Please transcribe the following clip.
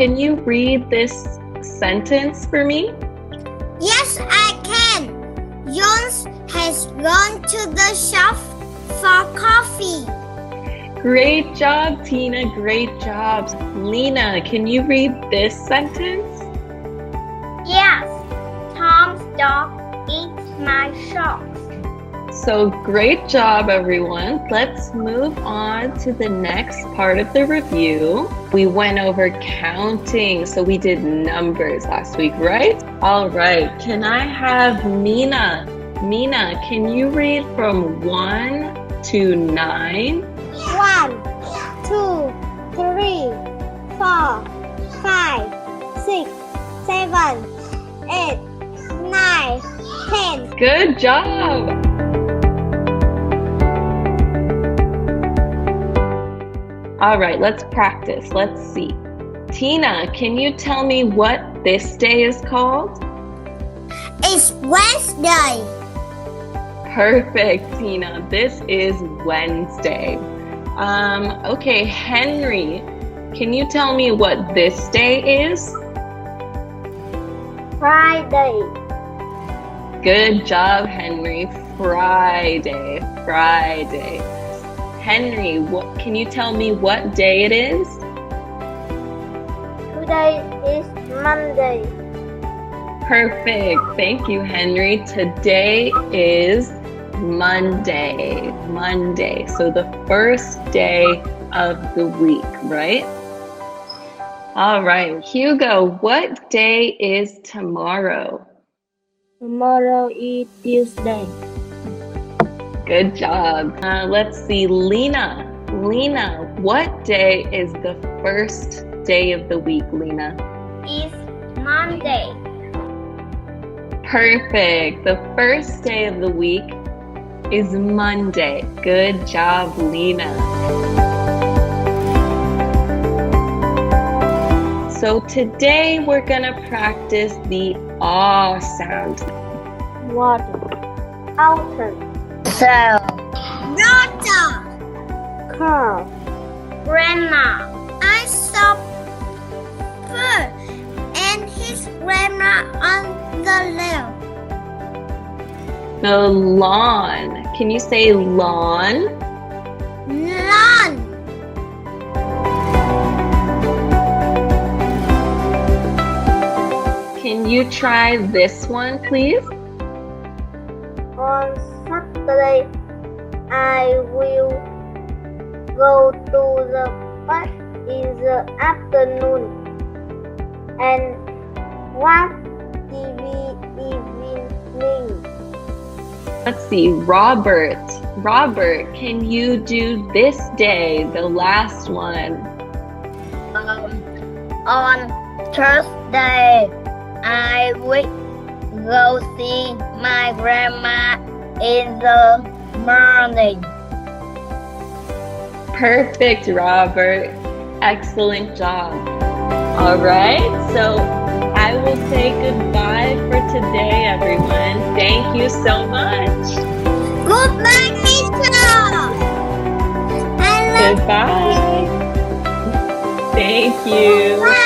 can you read this sentence for me? Yes, I can. Jones has gone to the shop for coffee. Great job, Tina. Great job. Lena, can you read this sentence? Yes, Tom's dog eats my socks. So great job, everyone. Let's move on to the next part of the review. We went over counting, so we did numbers last week, right? All right, can I have Mina? Mina, can you read from 1 to 9? 1, 2, 3, 4, 5, 6, 7, 8, 9, 10. Good job. All right, let's practice. Let's see. Tina, can you tell me what this day is called? It's Wednesday. Perfect, Tina. This is Wednesday. Okay, Henry, can you tell me what this day is? Friday. Good job, Henry. Friday. Henry, can you tell me what day it is? Today is Monday. Perfect. Thank you, Henry. Today is Monday. So the first day of the week, right? All right, Hugo, what day is tomorrow? Tomorrow is Tuesday. Good job. Let's see, Lena. Lena, what day is the first day of the week, Lena? It's Monday. Perfect. The first day of the week is Monday. Good job, Lena. So today we're gonna practice the ah sound. Water. Outer. Cell. Daughter. Car. Grandma. I saw Fur and his grandma on the left. The lawn. Can you say lawn? Lawn. Can you try this one, please? On Saturday, I will go to the park in the afternoon and watch TV evening. Let's see, Robert. Robert, can you do this day, the last one? On Thursday, I will go see my grandma in the morning. Perfect, Robert. Excellent job. All right, so I will say goodbye for today, everyone. Thank you so much. Goodbye, teacher. Goodbye. Thank you. Bye.